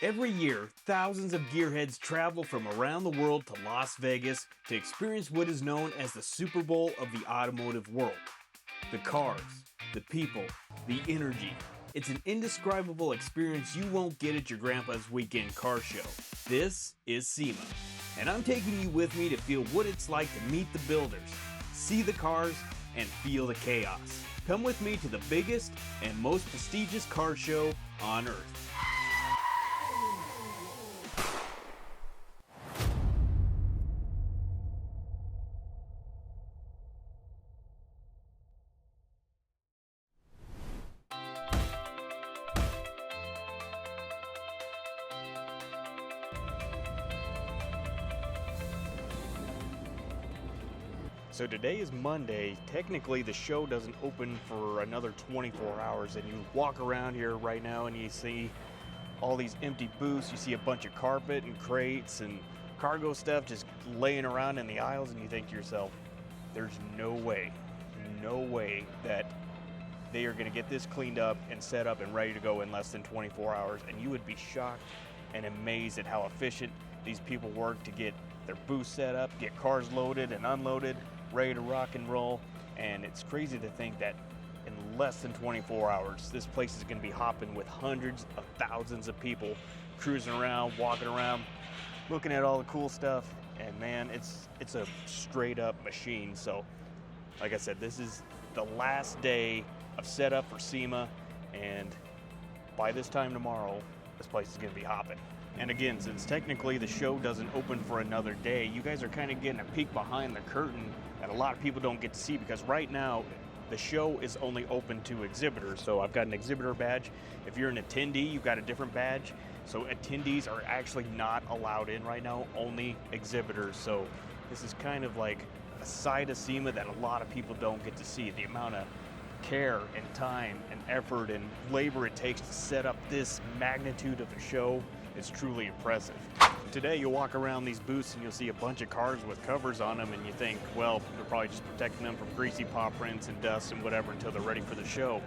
Every year, thousands of gearheads travel from around the world to Las Vegas to experience what is known as the Super Bowl of the automotive world. The cars, the people, the energy. It's an indescribable experience you won't get at your grandpa's weekend car show. This is SEMA, and I'm taking you with me to feel what it's like to meet the builders, see the cars, and feel the chaos. Come with me to the biggest and most prestigious car show on Earth. So today is Monday. Technically the show doesn't open for another 24 hours, and you walk around here right now and you see all these empty booths. You see a bunch of carpet and crates and cargo stuff just laying around in the aisles, and you think to yourself, there's no way that they are going to get this cleaned up and set up and ready to go in less than 24 hours. And you would be shocked and amazed at how efficient these people work to get their booths set up, get cars loaded and unloaded, ready to rock and roll. And it's crazy to think that in less than 24 hours, this place is going to be hopping with hundreds of thousands of people cruising around, walking around, looking at all the cool stuff. And man, it's a straight up machine. So like I said, this is the last day of setup for SEMA, and by this time tomorrow, this place is going to be hopping. And again, since technically the show doesn't open for another day, you guys are kind of getting a peek behind the curtain that a lot of people don't get to see, because right now the show is only open to exhibitors. So I've got an exhibitor badge. If you're an attendee, you've got a different badge. So attendees are actually not allowed in right now, only exhibitors. So this is kind of like a side of SEMA that a lot of people don't get to see. The amount of care and time and effort and labor it takes to set up this magnitude of a show is truly impressive. Today you'll walk around these booths and you'll see a bunch of cars with covers on them, and you think, well, they're probably just protecting them from greasy paw prints and dust and whatever until they're ready for the show.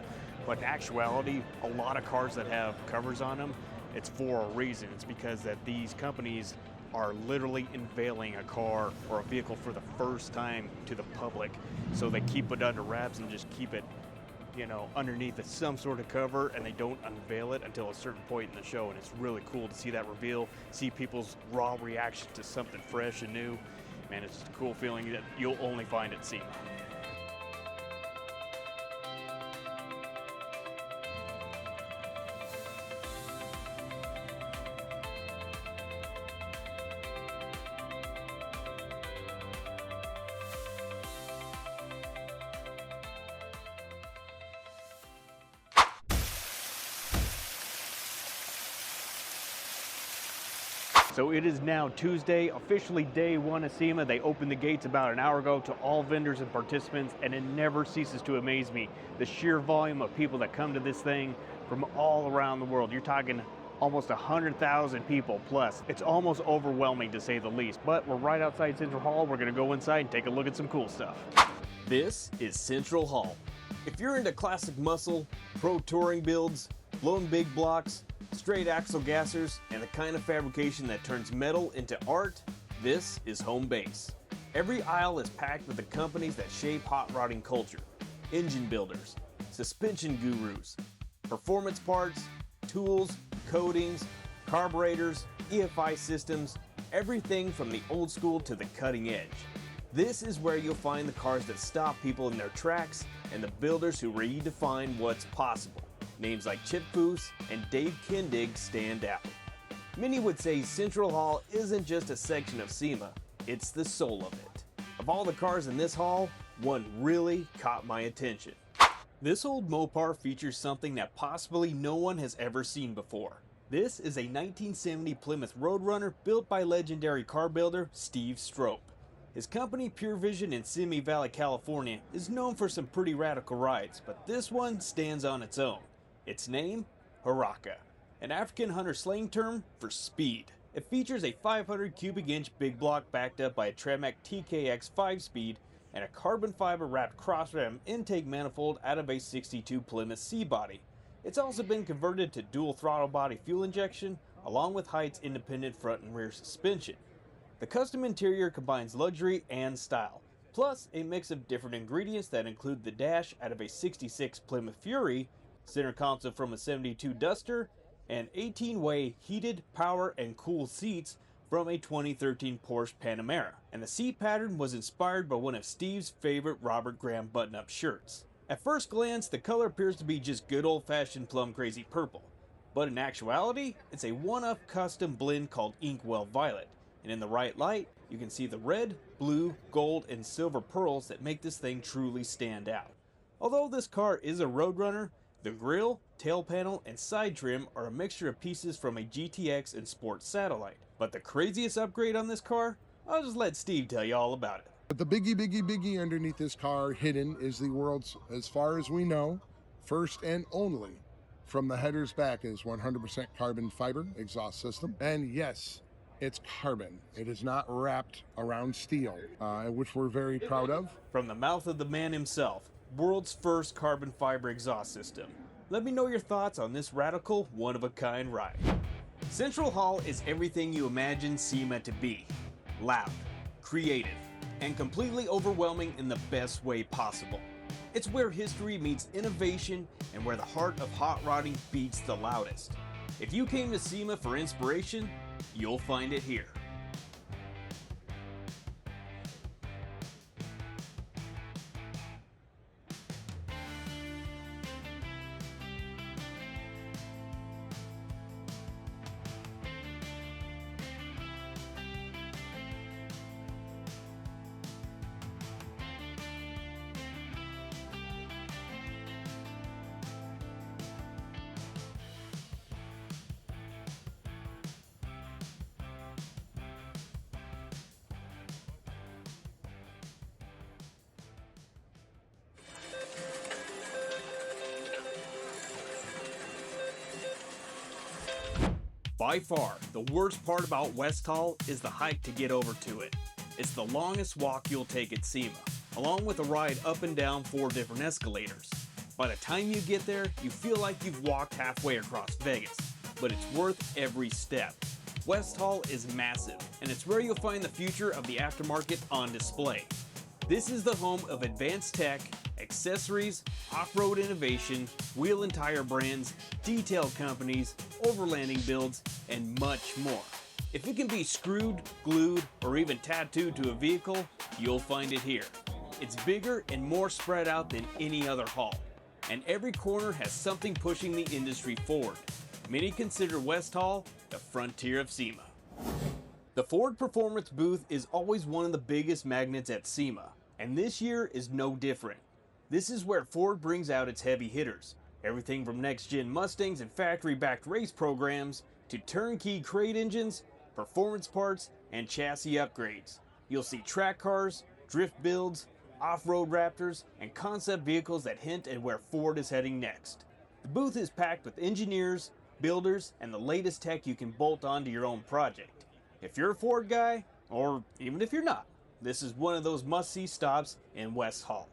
But in actuality, a lot of cars that have covers on them, it's for a reason. It's because that these companies are literally unveiling a car or a vehicle for the first time to the public. So they keep it under wraps and just keep it, you know, underneath some sort of cover, and they don't unveil it until a certain point in the show. And it's really cool to see that reveal, see people's raw reaction to something fresh and new. Man, it's just a cool feeling that you'll only find at SEMA. So it is now Tuesday, officially day one of SEMA. They opened the gates about an hour ago to all vendors and participants, and it never ceases to amaze me, the sheer volume of people that come to this thing from all around the world. You're talking almost 100,000 people plus. It's almost overwhelming to say the least, but we're right outside Central Hall. We're gonna go inside and take a look at some cool stuff. This is Central Hall. If you're into classic muscle, pro touring builds, blown big blocks, straight axle gassers, and the kind of fabrication that turns metal into art, this is home base. Every aisle is packed with the companies that shape hot rodding culture. Engine builders, suspension gurus, performance parts, tools, coatings, carburetors, EFI systems, everything from the old school to the cutting edge. This is where you'll find the cars that stop people in their tracks and the builders who redefine what's possible. Names like Chip Foose and Dave Kindig stand out. Many would say Central Hall isn't just a section of SEMA, it's the soul of it. Of all the cars in this hall, one really caught my attention. This old Mopar features something that possibly no one has ever seen before. This is a 1970 Plymouth Roadrunner built by legendary car builder Steve Strope. His company Pure Vision in Simi Valley, California is known for some pretty radical rides, but this one stands on its own. Its name, Haraka, an African hunter slang term for speed. It features a 500 cubic inch big block backed up by a Tremec TKX 5-speed and a carbon fiber wrapped cross-ram intake manifold out of a 62 Plymouth C body. It's also been converted to dual throttle body fuel injection, along with Height's independent front and rear suspension. The custom interior combines luxury and style, plus a mix of different ingredients that include the dash out of a '66 Plymouth Fury, center console from a '72 Duster, and 18-way heated, power, and cool seats from a 2013 Porsche Panamera. And the seat pattern was inspired by one of Steve's favorite Robert Graham button-up shirts. At first glance, the color appears to be just good old-fashioned plum crazy purple, but in actuality, it's a one-off custom blend called Inkwell Violet, and in the right light, you can see the red, blue, gold, and silver pearls that make this thing truly stand out. Although this car is a roadrunner, the grille, tail panel, and side trim are a mixture of pieces from a GTX and Sport Satellite. But the craziest upgrade on this car? I'll just let Steve tell you all about it. But the biggie underneath this car hidden is the world's, as far as we know, first and only, from the headers back, is 100% carbon fiber exhaust system. And yes, it's carbon. It is not wrapped around steel, which we're very proud of. From the mouth of the man himself, world's first carbon fiber exhaust system. Let me know your thoughts on this radical, one-of-a-kind ride. Central Hall is everything you imagine SEMA to be. Loud, creative, and completely overwhelming in the best way possible. It's where history meets innovation and where the heart of hot rodding beats the loudest. If you came to SEMA for inspiration, you'll find it here. By far, the worst part about West Hall is the hike to get over to it. It's the longest walk you'll take at SEMA, along with a ride up and down 4 different escalators. By the time you get there, you feel like you've walked halfway across Vegas, but it's worth every step. West Hall is massive, and it's where you'll find the future of the aftermarket on display. This is the home of advanced tech, accessories, off-road innovation, wheel and tire brands, detail companies, overlanding builds, and much more. If it can be screwed, glued, or even tattooed to a vehicle, you'll find it here. It's bigger and more spread out than any other hall, and every corner has something pushing the industry forward. Many consider West Hall the frontier of SEMA. The Ford Performance booth is always one of the biggest magnets at SEMA, and this year is no different. This is where Ford brings out its heavy hitters. Everything from next-gen Mustangs and factory-backed race programs to turnkey crate engines, performance parts, and chassis upgrades. You'll see track cars, drift builds, off-road Raptors, and concept vehicles that hint at where Ford is heading next. The booth is packed with engineers, builders, and the latest tech you can bolt onto your own project. If you're a Ford guy, or even if you're not, this is one of those must-see stops in West Hall.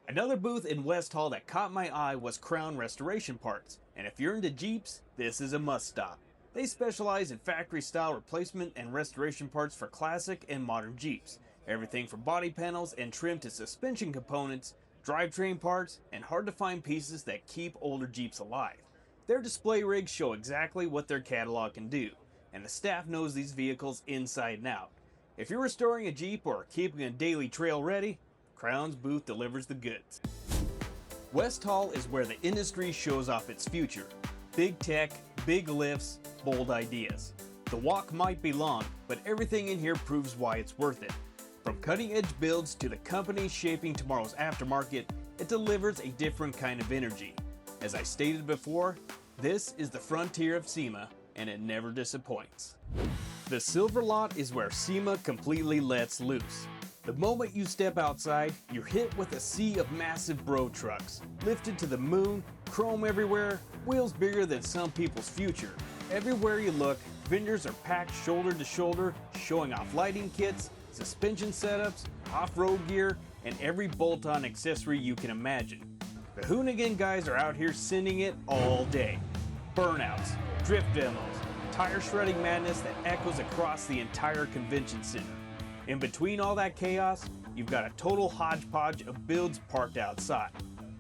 Another booth in West Hall that caught my eye was Crown Restoration Parts, and if you're into Jeeps, this is a must-stop. They specialize in factory-style replacement and restoration parts for classic and modern Jeeps. Everything from body panels and trim to suspension components, drivetrain parts, and hard-to-find pieces that keep older Jeeps alive. Their display rigs show exactly what their catalog can do, and the staff knows these vehicles inside and out. If you're restoring a Jeep or keeping a daily trail ready, Crown's booth delivers the goods. West Hall is where the industry shows off its future. Big tech, big lifts, bold ideas. The walk might be long, but everything in here proves why it's worth it. From cutting-edge builds to the companies shaping tomorrow's aftermarket, it delivers a different kind of energy. As I stated before, this is the frontier of SEMA, and it never disappoints. The Silver Lot is where SEMA completely lets loose. The moment you step outside, you're hit with a sea of massive bro trucks, lifted to the moon, chrome everywhere, wheels bigger than some people's future. Everywhere you look, vendors are packed shoulder to shoulder, showing off lighting kits, suspension setups, off-road gear, and every bolt-on accessory you can imagine. The Hoonigan guys are out here sending it all day. Burnouts, drift demos, tire shredding madness that echoes across the entire convention center. In between all that chaos, you've got a total hodgepodge of builds parked outside.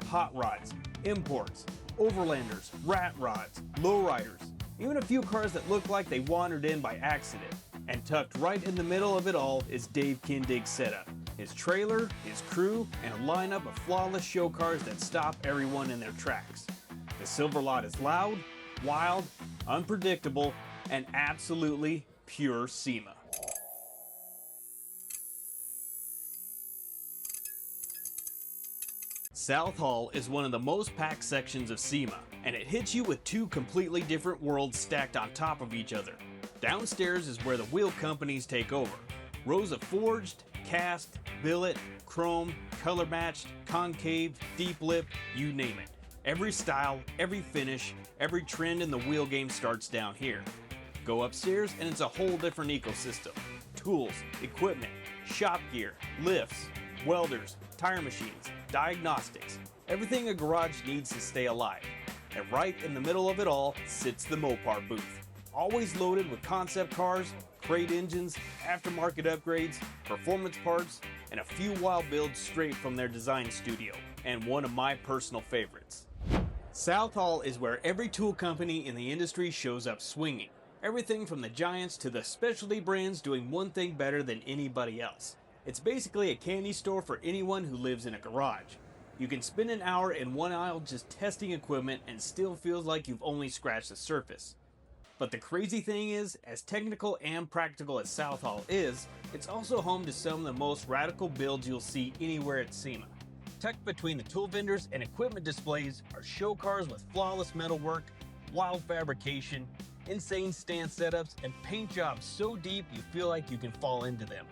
Hot rods, imports, overlanders, rat rods, lowriders, even a few cars that look like they wandered in by accident. And tucked right in the middle of it all is Dave Kindig's setup. His trailer, his crew, and a lineup of flawless show cars that stop everyone in their tracks. The Silver Lot is loud, wild, unpredictable, and absolutely pure SEMA. South Hall is one of the most packed sections of SEMA, and it hits you with two completely different worlds stacked on top of each other. Downstairs is where the wheel companies take over. Rows of forged, cast, billet, chrome, color matched, concave, deep lip, you name it. Every style, every finish, every trend in the wheel game starts down here. Go upstairs and it's a whole different ecosystem. Tools, equipment, shop gear, lifts, welders, tire machines, diagnostics, everything a garage needs to stay alive. And right in the middle of it all sits the Mopar booth. Always loaded with concept cars, crate engines, aftermarket upgrades, performance parts, and a few wild builds straight from their design studio, and one of my personal favorites. South Hall is where every tool company in the industry shows up swinging. Everything from the giants to the specialty brands doing one thing better than anybody else. It's basically a candy store for anyone who lives in a garage. You can spend an hour in one aisle just testing equipment and still feels like you've only scratched the surface. But the crazy thing is, as technical and practical as South Hall is, it's also home to some of the most radical builds you'll see anywhere at SEMA. Tucked between the tool vendors and equipment displays are show cars with flawless metalwork, wild fabrication, insane stand setups, and paint jobs so deep you feel like you can fall into them.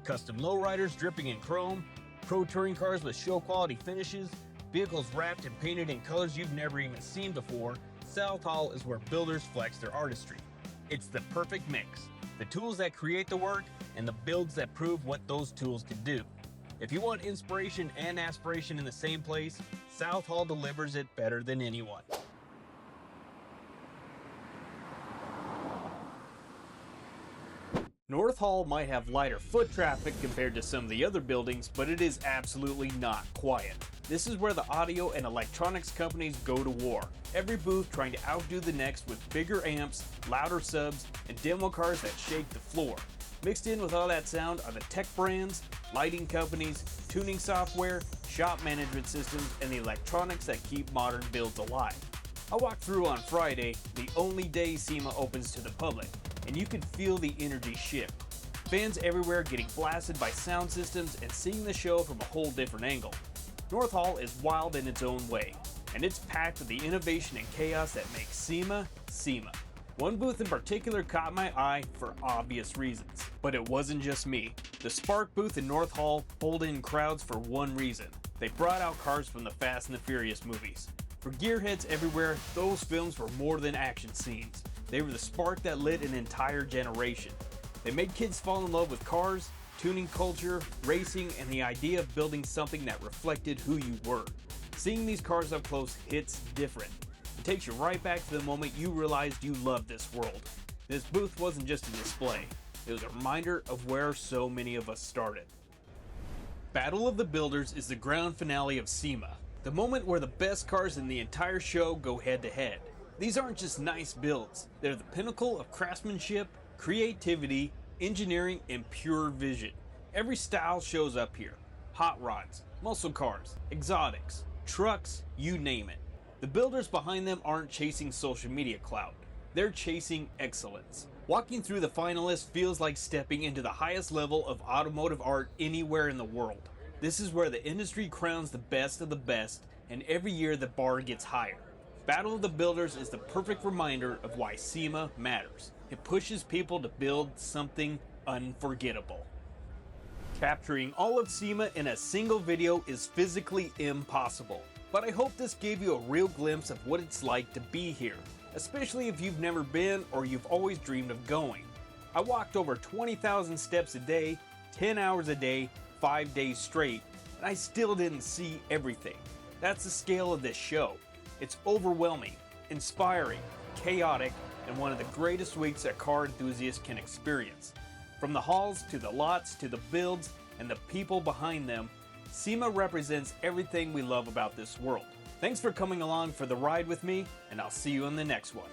Custom lowriders dripping in chrome, pro touring cars with show quality finishes, vehicles wrapped and painted in colors you've never even seen before. South Hall is where builders flex their artistry. It's the perfect mix. The tools that create the work and the builds that prove what those tools can do. If you want inspiration and aspiration in the same place, South Hall delivers it better than anyone. North Hall might have lighter foot traffic compared to some of the other buildings, but it is absolutely not quiet. This is where the audio and electronics companies go to war. Every booth trying to outdo the next with bigger amps, louder subs, and demo cars that shake the floor. Mixed in with all that sound are the tech brands, lighting companies, tuning software, shop management systems, and the electronics that keep modern builds alive. I walked through on Friday, the only day SEMA opens to the public, and you could feel the energy shift. Fans everywhere getting blasted by sound systems and seeing the show from a whole different angle. North Hall is wild in its own way, and it's packed with the innovation and chaos that makes SEMA, SEMA. One booth in particular caught my eye for obvious reasons, but it wasn't just me. The Spark booth in North Hall pulled in crowds for one reason. They brought out cars from the Fast and the Furious movies. For gearheads everywhere, those films were more than action scenes. They were the spark that lit an entire generation. They made kids fall in love with cars, tuning culture, racing, and the idea of building something that reflected who you were. Seeing these cars up close hits different. It takes you right back to the moment you realized you loved this world. This booth wasn't just a display. It was a reminder of where so many of us started. Battle of the Builders is the grand finale of SEMA, the moment where the best cars in the entire show go head to head. These aren't just nice builds, they're the pinnacle of craftsmanship, creativity, engineering, and pure vision. Every style shows up here. Hot rods, muscle cars, exotics, trucks, you name it. The builders behind them aren't chasing social media clout, they're chasing excellence. Walking through the finalists feels like stepping into the highest level of automotive art anywhere in the world. This is where the industry crowns the best of the best, and every year the bar gets higher. Battle of the Builders is the perfect reminder of why SEMA matters. It pushes people to build something unforgettable. Capturing all of SEMA in a single video is physically impossible, but I hope this gave you a real glimpse of what it's like to be here, especially if you've never been or you've always dreamed of going. I walked over 20,000 steps a day, 10 hours a day, 5 days straight, and I still didn't see everything. That's the scale of this show. It's overwhelming, inspiring, chaotic, and one of the greatest weeks that car enthusiasts can experience. From the hauls to the lots to the builds and the people behind them, SEMA represents everything we love about this world. Thanks for coming along for the ride with me, and I'll see you in the next one.